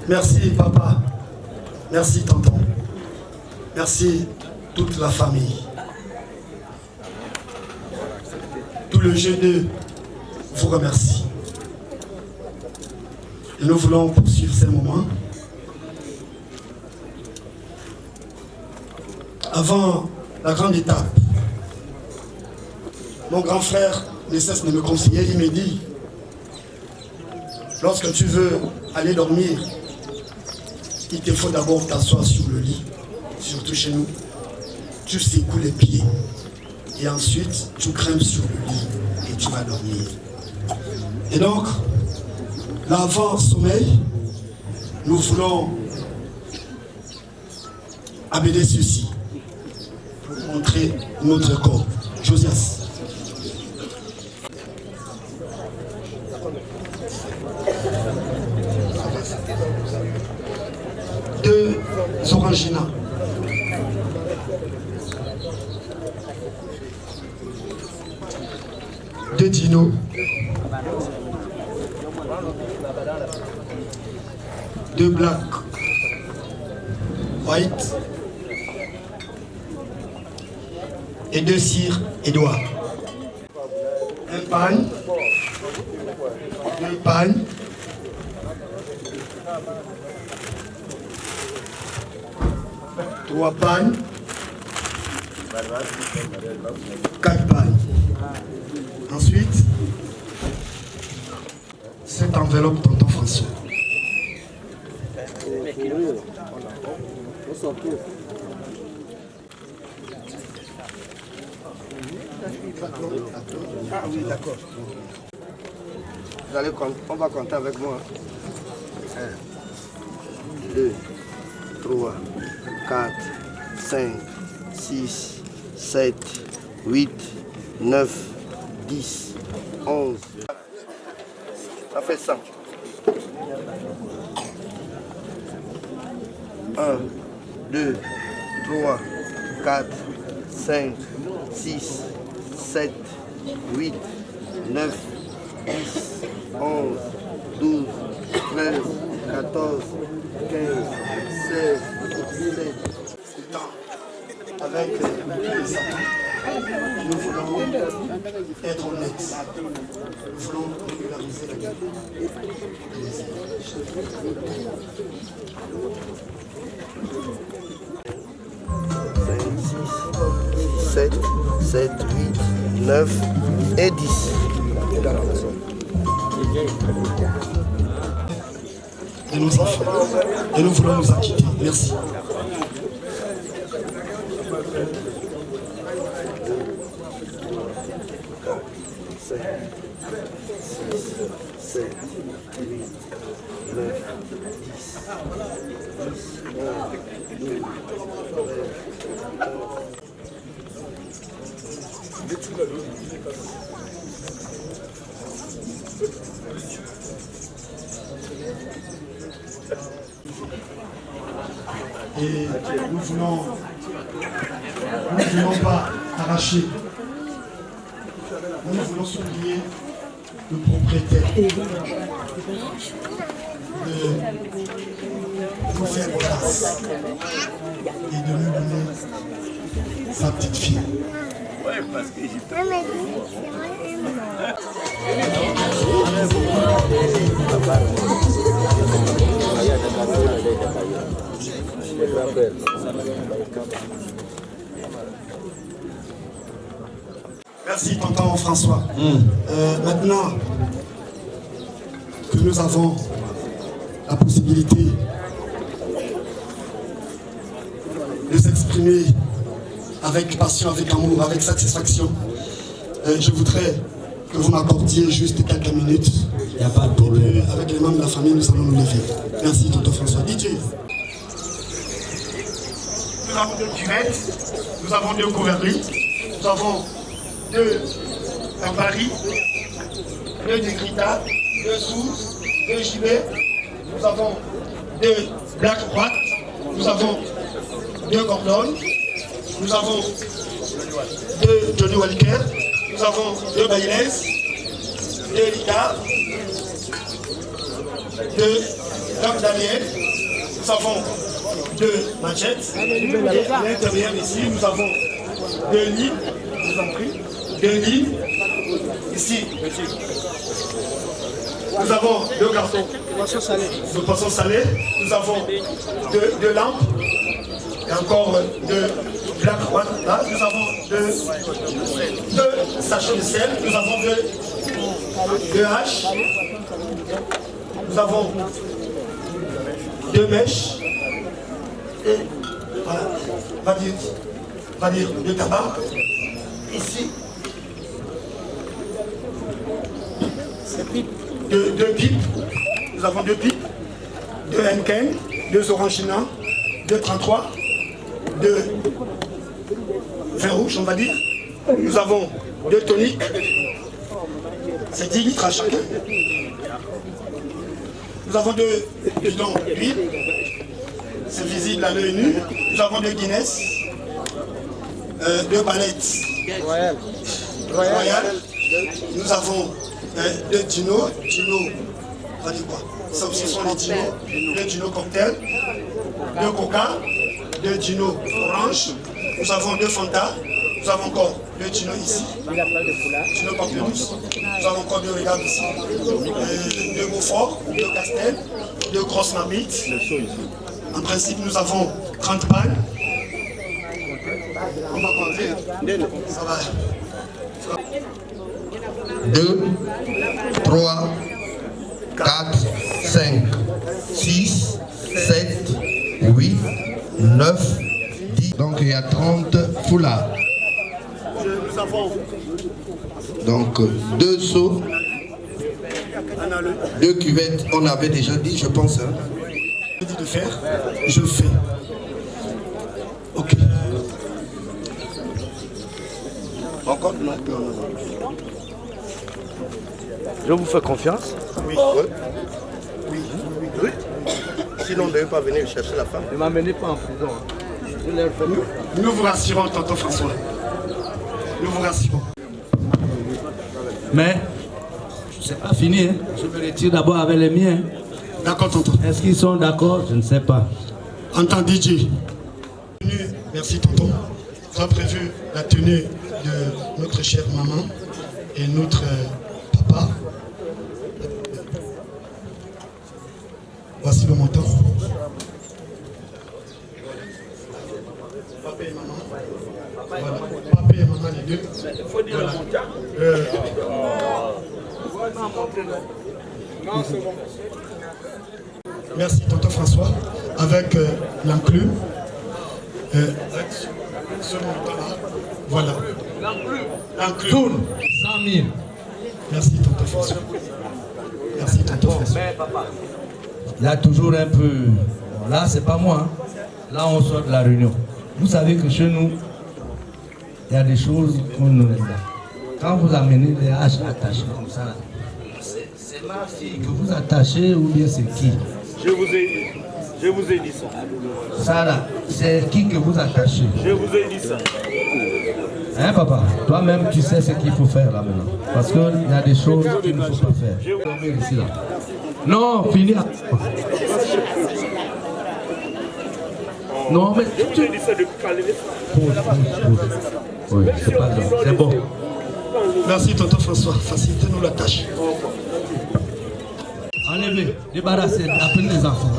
Merci papa, merci tonton, merci toute la famille. Tout le G2 vous remercie. Et nous voulons poursuivre ces moments. Avant la grande étape, mon grand frère ne cesse de me conseiller, il me dit, lorsque tu veux aller dormir, il te faut d'abord t'asseoir sur le lit, surtout chez nous. Tu secoues les pieds et ensuite tu grimpes sur le lit et tu vas dormir. Et donc, l'avant-sommeil, nous voulons amener ceci pour montrer notre corps. Josias. Deux Orangina. Deux Dino. Deux Black. White. Et deux Sir Edouard. Un pagne. Deux pagnes. Trois pagnes. Quatre pagnes. Ensuite, cette enveloppe tonton François. Ah oui, d'accord. Vous allez on va compter avec moi. 1, 2, 3, 4, 5, 6, 7, 8, 9, 10, 11. Ça fait 100. 1, 2, 3, 4, 5, 6, 7, 8, 9, 10, 11, 12, 13, 14, 15, 16, 17. Avec nous voulons être honnêtes. Nous voulons régulariser la vie. 7, 8, 9 et 10. Et nos enfants. Et nous voulons nous acquitter. Merci. Et nous voulons pas arracher. Nous voulons souligner le propriétaire de nous faire grâce et de nous donner sa petite fille. Ouais, parce que merci, tonton François. Maintenant que nous avons la possibilité de s'exprimer avec passion, avec amour, avec satisfaction, je voudrais que vous m'accordiez juste quelques minutes. Il n'y a pas de problème. Avec les membres de la famille, nous allons nous lever. Merci, tonton François. DJ. Nous avons 2 cuvettes, nous avons 2 couverts, nous avons 2 Campari, 2 Negrita, 2 Sous, 2 Gibet, nous avons 2 Black White, nous avons 2 Gordon, nous avons 2 Johnny Walker, nous avons 2 Bailey, 2 Ricard, 2 Dame Daniel, nous avons 2 machettes, et à l'intérieur ici nous avons 2 lignes, je vous en prie, 2 lignes, ici nous avons 2 cartons Poisson salé. Le poisson salé. Nous avons deux lampes. Et encore deux black one. Là, nous avons deux sachets de sel. Nous avons deux haches. Nous avons deux mèches. Et voilà. Va dire deux tabac. Ici. Deux pipes. Nous avons deux pipes. Deux Henken. Deux Orangina. Deux 33. Deux vin rouge, on va dire. Nous avons deux toniques. C'est 10 litres à chacun. Nous avons deux bidons d'huile. C'est visible à l'œil nu. Nous avons deux Guinness. Deux palettes Royal. Nous avons deux Dino. Dino, on va dire quoi? Ça aussi sont les Dino. Deux Dino cocktail. Deux Coca. Deux Dino orange. Nous avons deux Fanta. Nous avons encore deux Dino ici. Dino pamplemousse. Nous avons encore deux regards ici. Deux Beaufort, deux Castel, deux grosses marmites. En principe, nous avons 30 pannes. On va compter. Ça va. 2, 3, 4, 5, 6, 7, 8, 9, 10. Donc il y a 30 foulards. Nous avons donc 2 seaux, 2 cuvettes, on avait déjà dit, je pense. Hein. Dit de faire, je fais. Ok. Encore non. Je vous fais confiance. Oui. Oui. Sinon, on ne devait pas venir chercher la femme. Ne m'amenez pas en prison. Nous vous rassurons, tonton François. Nous vous rassurons. Mais, c'est pas fini. Hein. Je me retire d'abord avec les miens. D'accord, tonton. Est-ce qu'ils sont d'accord? Je ne sais pas. Entends, DJ. Merci, tonton. Tu as prévu la tenue de notre chère maman et notre papa. Voici le montant. Papa et maman. Voilà. Papa et maman, les deux. Il faut dire le montant. Merci, tonton François. Avec l'enclume. Ce montant-là. Voilà. L'enclume. 100 000. Merci, tonton François. Merci, tonton François. Il y a toujours un peu... Bon, là, c'est pas moi. Hein. Là, on sort de la réunion. Vous savez que chez nous, il y a des choses qu'on ne laisse pas. Quand vous amenez les haches attachées comme ça, c'est ma fille que vous attachez ou bien c'est qui? Je vous ai dit ça. Ça là, c'est qui que vous attachez? Je vous ai dit ça. Hein papa? Toi-même tu sais ce qu'il faut faire là maintenant. Parce qu'il y a des choses qu'il ne faut pas faire. Ici, là. Non, fini. Non mais Je vous ai dit ça depuis quand les Oui, c'est pas grave, c'est bon. Merci tonton François, facilitez-nous la tâche. Enlevez, débarrassez, appelez les enfants.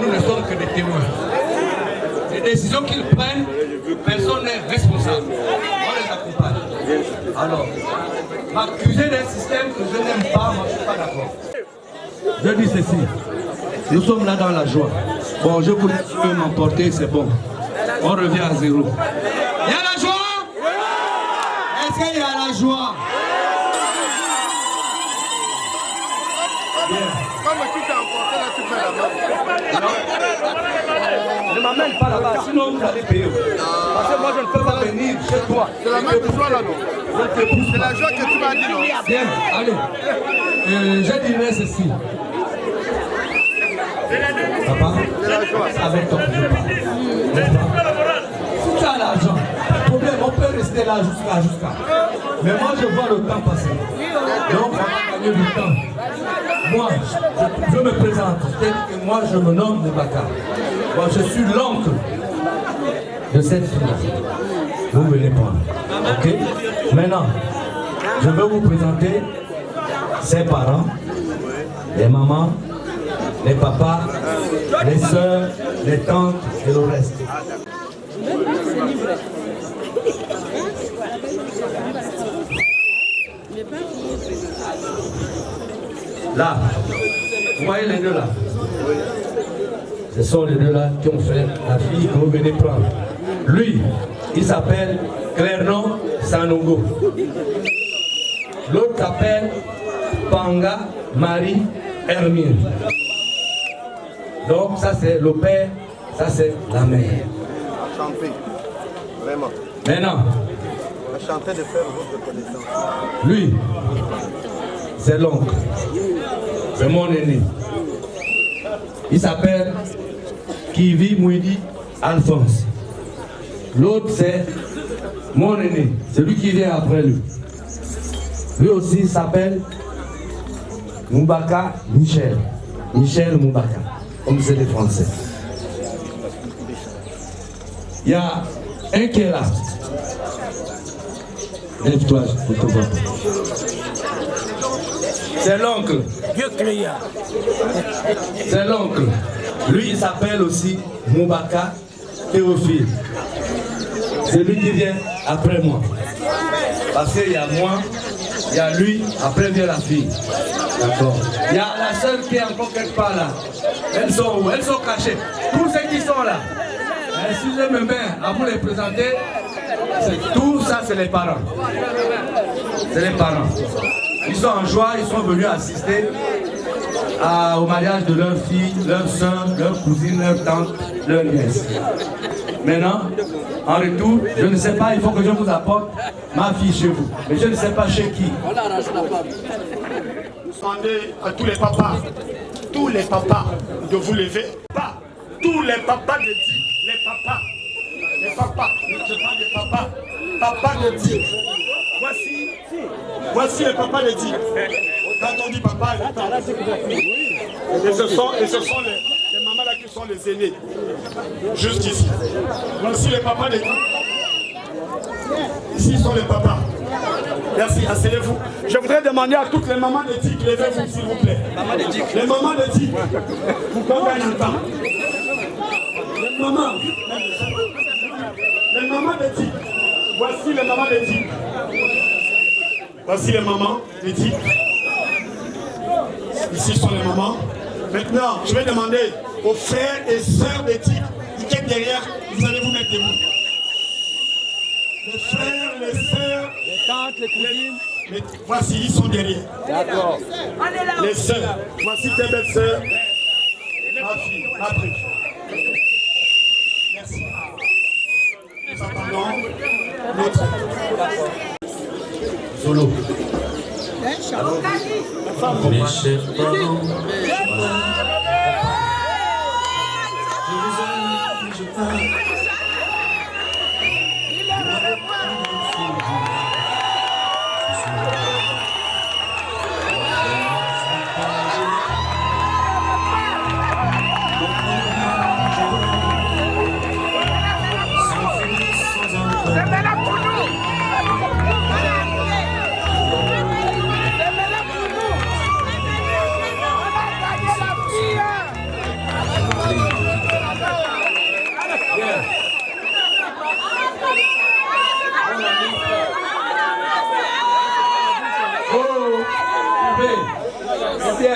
Nous ne sommes que des témoins. Les décisions qu'ils prennent, personne n'est responsable. On les accompagne. Alors, m'accuser d'un système que je n'aime pas, moi je ne suis pas d'accord. Je dis ceci, nous sommes là dans la joie. Bon, je voulais m'emporter, c'est bon. On revient à zéro. Il y a la joie? Est-ce qu'il y a la joie? Comme tu t'es emporté là, tu fais la main. Ne m'amène pas là-bas, sinon vous allez payer. Parce que moi je ne peux pas venir chez toi. C'est la même joie là, non? C'est la joie que tu m'as dit, non? Bien, allez. Je dirais ceci. Papa, avec toi que je parle. N'est-ce pas? Si tu as l'argent, pas de problème, on peut rester là jusqu'à. Mais moi je vois le temps passer. Donc on va gagner du temps. Moi, je me présente. Et moi je me nomme Moubaka. Moi je suis l'oncle de cette fille. Vous venez prendre. Ok? Maintenant, je vais vous présenter ses parents, les mamans, les papas, les soeurs, les tantes et le reste. Là, vous voyez les deux là? Ce sont les deux là qui ont fait la fille que vous venez prendre. Lui, il s'appelle Clernon Sanongo. L'autre s'appelle Panga Marie Hermine. Donc ça c'est le père, ça c'est la mère. Enchanté, vraiment. Maintenant, Enchanté de faire votre connaissance. lui, c'est l'oncle. C'est mon aîné. Il s'appelle Kivi Mouidi Alphonse. L'autre c'est mon aîné, celui qui vient après lui. Lui aussi s'appelle Moubaka Michel. Michel Moubaka, comme c'est les Français. Il y a un qui est là. Lève-toi, je te vois. C'est l'oncle. C'est l'oncle. Lui, il s'appelle aussi Moubaka Théophile. C'est lui qui vient après moi. Parce qu'il y a moi, il y a lui, après vient la fille. D'accord. Il y a la seule qui est encore quelque part là. Elles sont où? Elles sont cachées. Tous ceux qui sont là. Si je me mets à vous les présenter, tout ça c'est les parents. C'est les parents. Ils sont en joie, ils sont venus assister au mariage de leur fille, leur soeur, leur cousine, leur tante, leur nièce. Maintenant, en retour, je ne sais pas, il faut que je vous apporte ma fille chez vous. Mais je ne sais pas chez qui. Demandez à tous les papas de vous lever. Pas tous les papas de Dick, les papas, je parle des papas, papa de Dick. Voici les papas de Dick. Quand on dit papa, et ce sont les mamans là qui sont les aînés. Juste ici. Voici les papas de Dick. Ici sont les papas. Merci, asseyez-vous. Je voudrais demander à toutes les mamans de Dick, levez-vous s'il vous plaît. Les mamans de Dick, vous gagnez le temps. Les mamans de Dick. Voici les mamans de Dick. Voici les mamans de Dick. Ici sont les mamans. Maintenant, je vais demander aux frères et sœurs de Dick qui sont derrière, vous allez vous mettre debout. Les frères, les sœurs, les tantes, les cousines. Voici, ils sont derrière. D'accord. Les sœurs. Voici tes belles sœurs. Ma fille, ma brique. Merci. Nous attendons notre. Solo. Mes chers parents, je vous aime, je t'aime.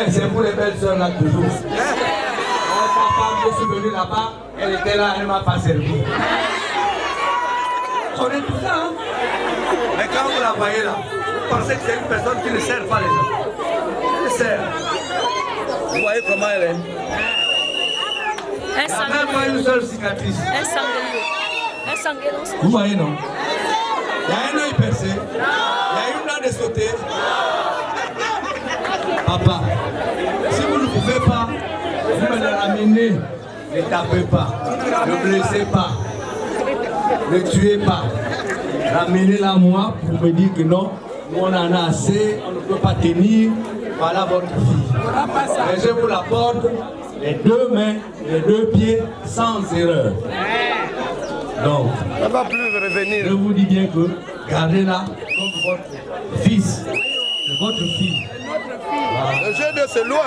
C'est pour les belles soeurs là toujours. Quand je suis venu là-bas, elle était là, elle ne m'a pas servi. On est tout ça, hein? Mais quand vous la voyez là, vous pensez que c'est une personne qui ne sert pas les gens. Elle sert. Vous voyez comment elle est? Elle n'a même pas une seule cicatrice. Elle sangle. Vous voyez, non? Il y a un œil percé, il y a une dent de sauter. Papa, si vous ne pouvez pas, vous me le ramenez. Ne tapez pas, ne blessez pas, ne tuez pas. Ramenez-la moi pour me dire que non, nous on en a assez, on ne peut pas tenir. Voilà votre fille. Et je vous la porte, les deux mains, les deux pieds, sans erreur. Donc, ça va plus revenir. Je vous dis bien que gardez-la comme votre fils, votre fille. Le jeu de c'est loin.